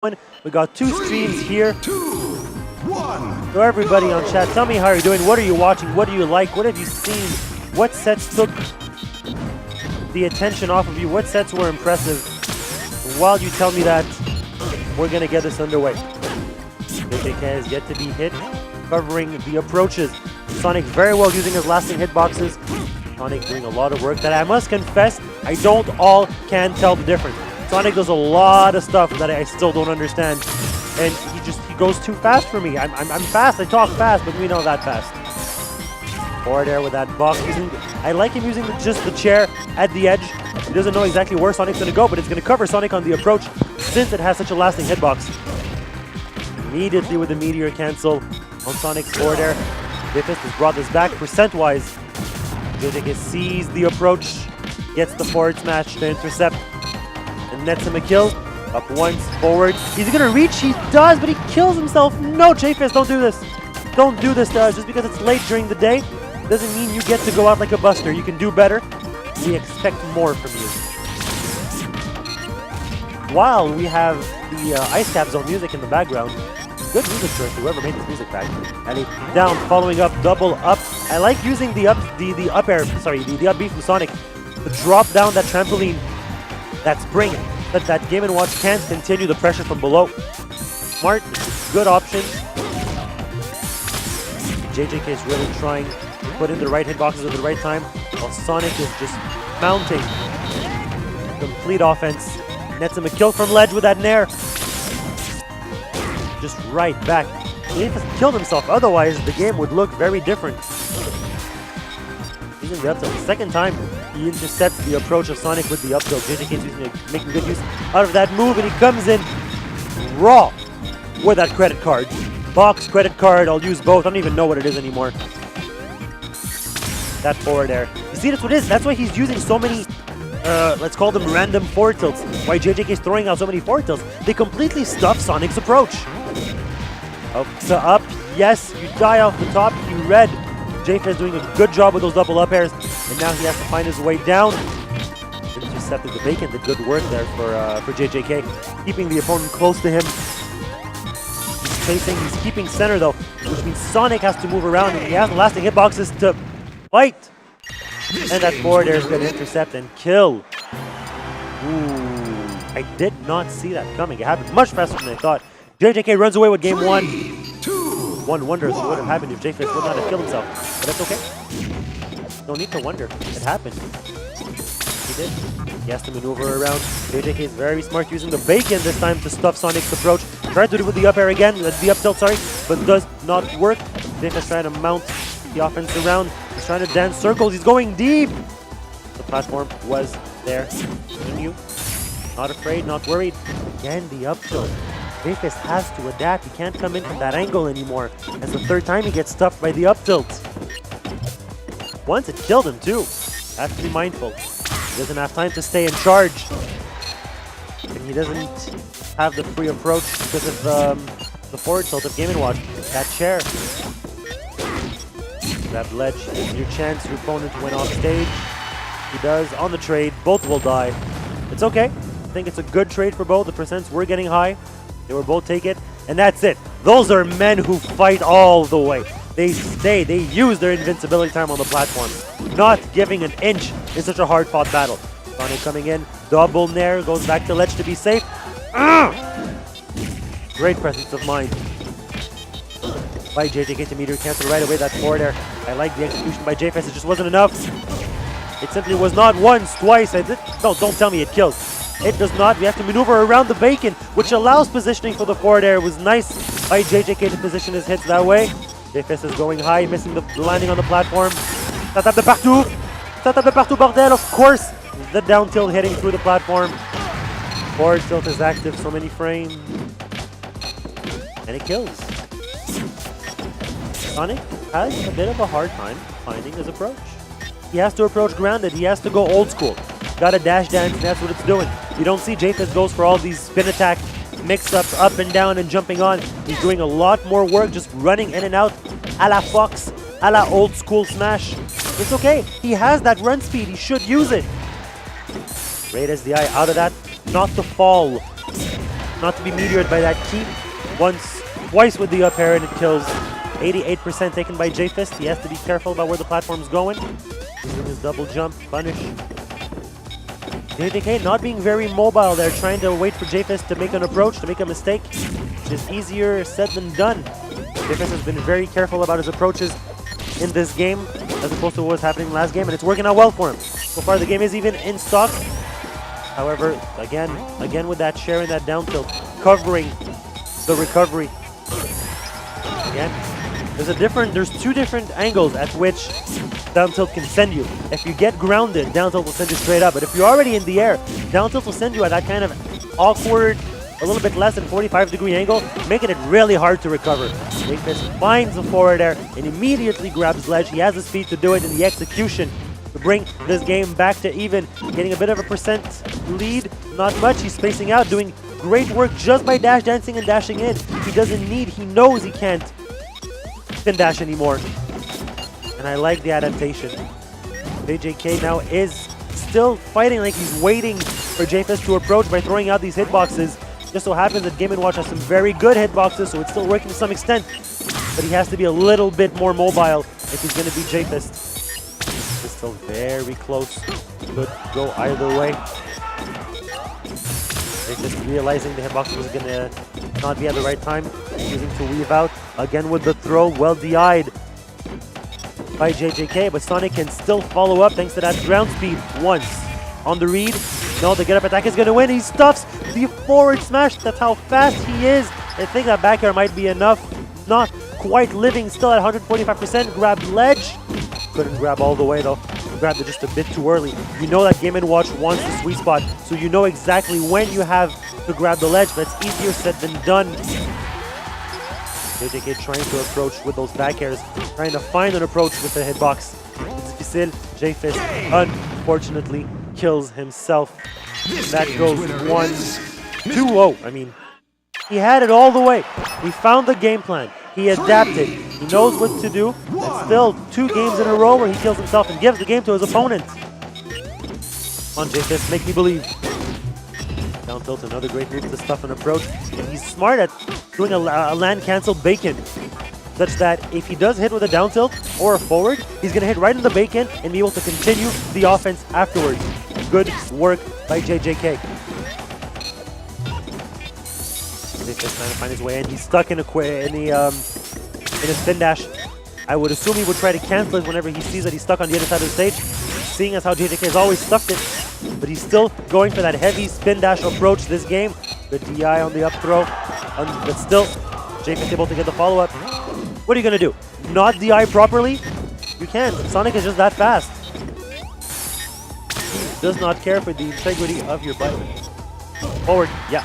We got two streams here. 2, 1. So everybody on chat, tell me how you're doing. What are you watching? What do you like? What have you seen? What sets took the attention off of you? What sets were impressive? While you tell me that, we're going to get this underway. JJK has yet to be hit, covering the approaches. Sonic very well using his lasting hitboxes. Sonic doing a lot of work that I must confess, I can tell the difference. Sonic does a lot of stuff that I still don't understand. And he goes too fast for me. I'm fast, I talk fast, but we know that fast. Forward air with that box. I like him using just the chair at the edge. He doesn't know exactly where Sonic's going to go, but it's going to cover Sonic on the approach since it has such a lasting hitbox. Immediately with the Meteor cancel on Sonic's forward air. Difist has brought this back percent-wise. JJK sees the approach, gets the forward smash to intercept, and nets him a kill. Up once, forward. He's going to reach, he does, but he kills himself. No, J-Fist, don't do this. Don't do this to us. Just because it's late during the day doesn't mean you get to go out like a buster. You can do better. We expect more from you. While we have the Ice Cap Zone music in the background, good music choice, whoever made this music back. And he down, following up, double up. I like using the up air, the up B from Sonic to drop down that trampoline, that spring, that Game & Watch can't continue the pressure from below. Smart, good option. JJK is really trying to put in the right hitboxes at the right time, while Sonic is just mounting. Complete offense. Nets him a kill from ledge with that nair. Just right back. He has killed himself, otherwise the game would look very different. Using the up tilt. Second time he intercepts the approach of Sonic with the up tilt. JJK is making good use out of that move, and he comes in raw with that credit card. Box, credit card, I'll use both. I don't even know what it is anymore. That forward air. You see, that's what it is. That's why he's using so many, let's call them random forward tilts. Why JJK is throwing out so many forward tilts. They completely stuff Sonic's approach. Up to up. Yes, you die off the top. You red. J-Fist is doing a good job with those double up airs. And now he has to find his way down. Intercepted the bacon. Did good work there for JJK. Keeping the opponent close to him. He's keeping center though, which means Sonic has to move around, and he has the lasting hitboxes to fight. And that forward air is going to intercept and kill. Ooh, I did not see that coming. It happened much faster than I thought. JJK runs away with game 3, one. 2, One wonders what would have happened if J-Fist would not have killed himself. But that's okay. No need to wonder. It happened. He did. He has to maneuver around. JJK is very smart, using the bacon this time to stuff Sonic's approach. Tried to do it with the up air again, the up tilt, sorry, but does not work. Diff is trying to mount the offense around. He's trying to dance circles. He's going deep. The platform was there. Continue. Not afraid, not worried. Again, the up tilt. Vapis has to adapt. He can't come in from that angle anymore. As the third time he gets stuffed by the up tilt. Once it killed him too. Has to be mindful. He doesn't have time to stay in charge. And he doesn't have the free approach because of the forward tilt of Game & Watch. That chair. That ledge. Your chance, your opponent went off stage. He does on the trade. Both will die. It's okay. I think it's a good trade for both. The percents were getting high. They will both take it. And that's it. Those are men who fight all the way. They stay. They use their invincibility time on the platform. Not giving an inch in such a hard-fought battle. Sonic coming in. Double nair. Goes back to ledge to be safe. Great presence of mind by JJK to Meteor cancel right away that forward air. I like the execution by J-Fist. It just wasn't enough. It simply was not once, twice. No, don't tell me it kills. It does not. We have to maneuver around the bacon, which allows positioning for the forward air. It was nice by JJK to position his hits that way. J-Fist is going high, missing the landing on the platform. Ça tape de partout. Ça tape de partout, bordel. Of course, the down tilt hitting through the platform. Forward tilt is active, so many frames. And it kills. Sonic has a bit of a hard time finding his approach. He has to approach grounded. He has to go old school. Got a dash dance, and that's what it's doing. You don't see J-Fist goes for all these spin attack mix-ups up and down and jumping on. He's doing a lot more work just running in and out a la Fox, a la old school Smash. It's okay. He has that run speed. He should use it. Great SDI out of that. Not to fall. not to be meteored by that key. Twice with the up air, and it kills. 88% taken by J-Fist. He has to be careful about where the platform's going. Using his double jump, punish. JJK not being very mobile there, trying to wait for J-Fist to make an approach, to make a mistake, which is easier said than done. J-Fist has been very careful about his approaches in this game, as opposed to what was happening last game, and it's working out well for him. So far, the game is even in stock. However, again with that share and that down tilt, covering the recovery. Again, there's two different angles at which down tilt can send you. If you get grounded, down tilt will send you straight up. But if you're already in the air, down tilt will send you at that kind of awkward, a little bit less than 45-degree angle, making it really hard to recover. J-Fist finds the forward air and immediately grabs ledge. He has the speed to do it in the execution to bring this game back to even, getting a bit of a percent lead. Not much. He's spacing out, doing great work just by dash dancing and dashing in. He knows he can't spin dash anymore. And I like the adaptation. JJK now is still fighting like he's waiting for J-Fist to approach by throwing out these hitboxes. Just so happens that Game & Watch has some very good hitboxes, so it's still working to some extent. But he has to be a little bit more mobile if he's going to beat J-Fist. It's still very close. Could go either way. J-Fist realizing the hitbox was going to not be at the right time. Using to weave out. Again with the throw. Well DI'd by JJK, but Sonic can still follow up thanks to that ground speed once. On the read, no, the get-up attack is going to win. He stuffs the forward smash. That's how fast he is. I think that back air might be enough. Not quite living, still at 145%. Grabbed ledge. Couldn't grab all the way though. Grabbed it just a bit too early. You know that Game & Watch wants the sweet spot, so you know exactly when you have to grab the ledge, but it's easier said than done. JJK trying to approach with those back airs, trying to find an approach with the hitbox. It's difficile. J-Fist unfortunately kills himself. That goes 1-2-0. I mean, he had it all the way. He found the game plan. He adapted. He knows what to do. And still 2 games in a row where he kills himself and gives the game to his opponent. On J-Fist, make me believe. Down tilt, another great move to stuff an approach. And he's smart at doing a land cancel bacon, such that if he does hit with a down tilt or a forward, he's going to hit right in the bacon and be able to continue the offense afterwards. Good work by JJK. Just trying to find his way in. He's stuck in a spin dash. I would assume he would try to cancel it whenever he sees that he's stuck on the other side of the stage, seeing as how JJK has always stuffed it. But he's still going for that heavy spin dash approach this game. Good DI on the up throw. But still, J-Fist able to get the follow-up. What are you going to do? Not DI properly? You can't. Sonic is just that fast. He does not care for the integrity of your button. Forward. Yeah.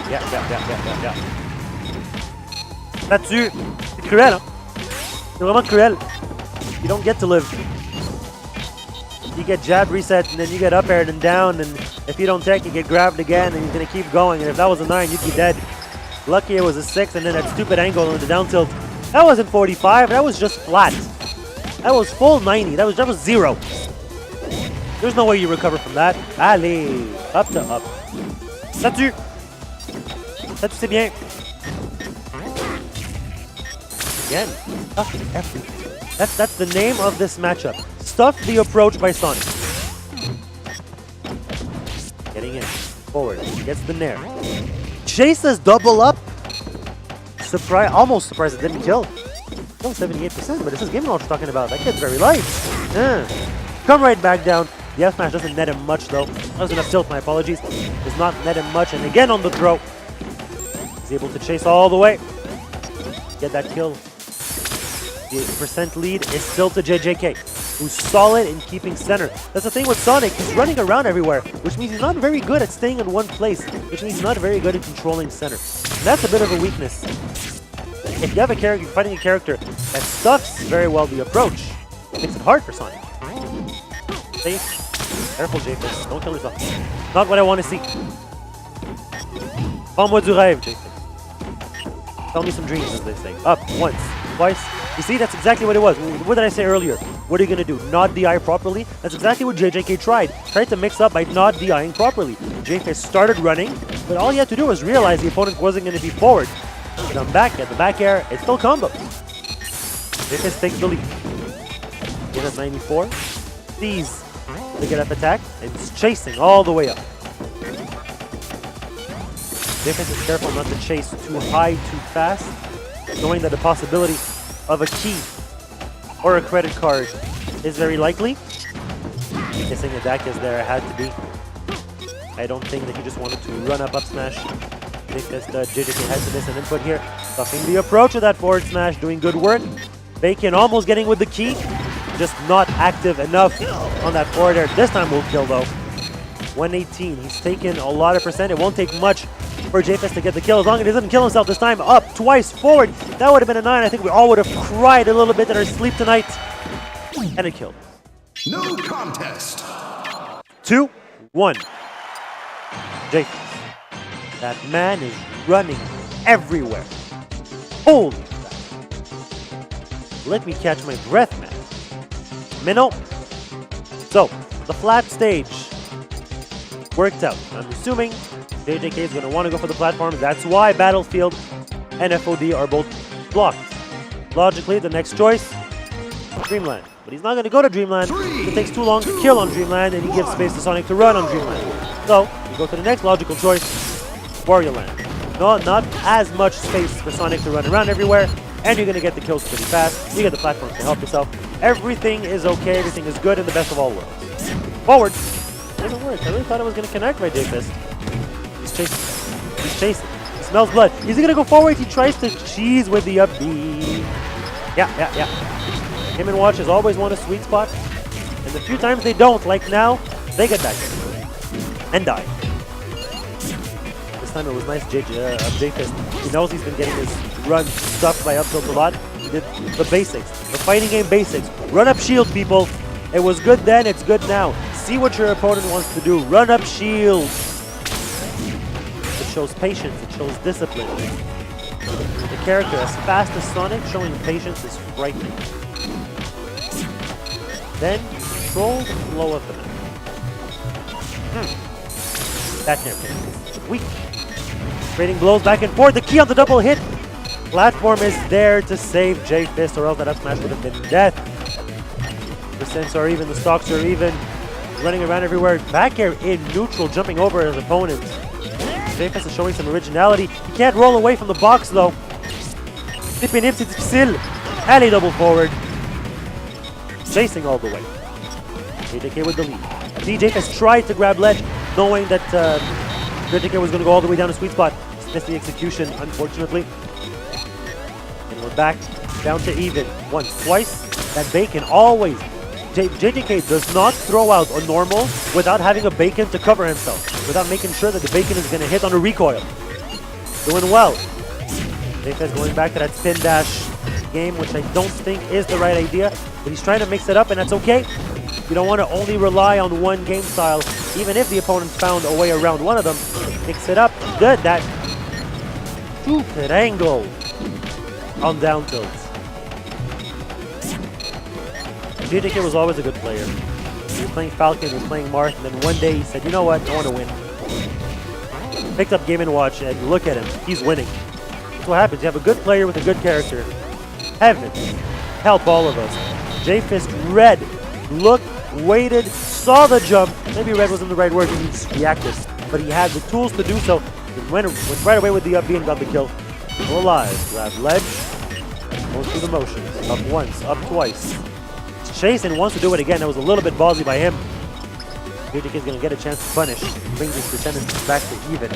Là-dessus, c'est cruel, hein? C'est vraiment cruel. You don't get to live. You get jab reset, and then you get up aired and down, and if you don't take, you get grabbed again, and he's going to keep going, and if that was a 9, you'd be dead. Lucky it was a 6, and then that stupid angle on the down tilt. That wasn't 45, that was just flat. That was full 90, that was 0. There's no way you recover from that. Allez, up to up. Là-dessus. Ça, tu sais bien. Again, stuff everything. That's the name of this matchup. Stuff the approach by Sonic. Getting in. Forward. Gets the nair. Chases double up. Almost surprised it didn't kill. Still 78%, but this is Game & Watch we're talking about. That kid's very light. Come right back down. The F smash doesn't net him much though. That was enough tilt, my apologies. Does not net him much, and again on the throw. He's able to chase all the way. Get that kill. The 8% lead is still to JJK, who's solid in keeping center. That's the thing with Sonic, he's running around everywhere, which means he's not very good at staying in one place, which means he's not very good at controlling center. And that's a bit of a weakness. If you have a character, fighting a character that stuffs very well the approach, it makes it hard for Sonic. Safe. Careful, J-Fist. Don't kill yourself. Not what I want to see. Prends-moi du rêve, J-Fist. Tell me some dreams, as they say. Up, once, twice. You see, that's exactly what it was. What did I say earlier? What are you going to do? Not DI properly? That's exactly what JJK tried. Tried to mix up by not DIing properly. JFist started running, but all he had to do was realize the opponent wasn't going to be forward. Come back, get the back air, it's still combo. JFist takes the lead. Get at 94. Sees the get up attack, and is chasing all the way up. JFist is careful not to chase too high, too fast, knowing that the possibility of a key or a credit card is very likely. Guessing the deck is there, it had to be. I don't think that he just wanted to run up smash. JFist, JJK has to miss an input here. Stuffing the approach with that forward smash, doing good work. Bacon almost getting with the key, just not active enough on that forward air. This time will kill though. 118, he's taken a lot of percent. It won't take much for JFist to get the kill, as long as he doesn't kill himself this time. Up, twice, forward. That would have been a 9. I think we all would have cried a little bit in our sleep tonight. And a kill. No contest. 2-1. JFist. That man is running everywhere. Holy crap. Let me catch my breath, man. Minnow. So, the flat stage worked out. I'm assuming JJK is going to want to go for the platform. That's why Battlefield and FOD are both blocked. Logically, the next choice, Dreamland. But he's not going to go to Dreamland. It takes too long to kill on Dreamland, and he gives space to Sonic to run on Dreamland. So, you go to the next logical choice, Wario Land. No, not as much space for Sonic to run around everywhere, and you're going to get the kills pretty fast. You get the platforms to help yourself. Everything is okay, everything is good in the best of all worlds. Forward. Doesn't work. I really thought it was going to connect by JFist. He's chasing. He's chasing. He smells blood. Is he going to go forward? He tries to cheese with the up B. Yeah. Him and Watch has always won a sweet spot. And the few times they don't, like now, they get back and die. This time it was nice JFist. He knows he's been getting his run stuffed by up tilt a lot. He did the basics. The fighting game basics. Run up shield, people. It was good then, it's good now. See what your opponent wants to do. Run up shield. It shows patience, it shows discipline. The character as fast as Sonic showing patience is frightening. Then control the flow of the map. That near weak. Trading blows back and forth. The key on the double hit. Platform is there to save JFist, or else that up smash would have been death. The cents are even, the stocks are even. Running around everywhere. Back air in neutral, jumping over his opponent. JFist is showing some originality. He can't roll away from the box though. Tipping him to Sil. Alley double forward. Chasing all the way. JJK with the lead. DJ has tried to grab ledge, knowing that JJK was going to go all the way down to sweet spot. Missed the execution, unfortunately. And we're back down to even. Once, twice. That Bacon always. JJK does not throw out a normal without having a Bacon to cover himself, without making sure that the Bacon is going to hit on a recoil. Doing well. JFist going back to that spin dash game, which I don't think is the right idea, but he's trying to mix it up, and that's okay. You don't want to only rely on one game style, even if the opponent found a way around one of them. Mix it up. Good. That stupid angle on down tilts. JJK was always a good player. He was playing Falcon, he was playing Marth, and then one day he said, you know what, I want to win. Picked up Game & Watch, and look at him, he's winning. That's what happens, you have a good player with a good character. Heavens, help all of us. JFist read, looked, waited, saw the jump. Maybe read wasn't the right word, he needs to react this, but he had the tools to do so. He went right away with the up B and got the kill. Still alive, grab ledge, go through the motions. Up once, up twice. Chase and wants to do it again. That was a little bit ballsy by him. JJK is going to get a chance to punish. Bring his percentage back to even.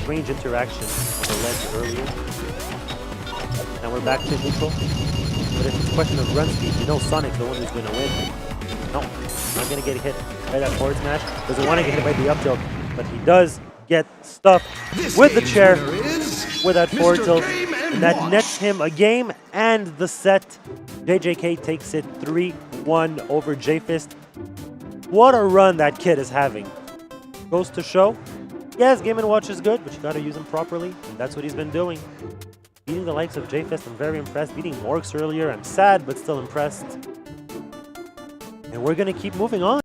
Strange interaction on the ledge earlier. Now we're back to neutral. But if it's a question of run speed, you know Sonic's the one who's going to win. No, not going to get hit by that forward smash. Doesn't want to get hit by the up tilt, but he does get stuffed with the chair with that forward tilt. And that nets him a game and the set. JJK takes it 3-1 over JFist. What a run that kid is having. Goes to show Yes, Game & Watch is good, but you gotta use him properly, and that's what he's been doing. Beating the likes of J-Fest, I'm very impressed. Beating Morgs earlier, I'm sad, but still impressed. And we're gonna keep moving on.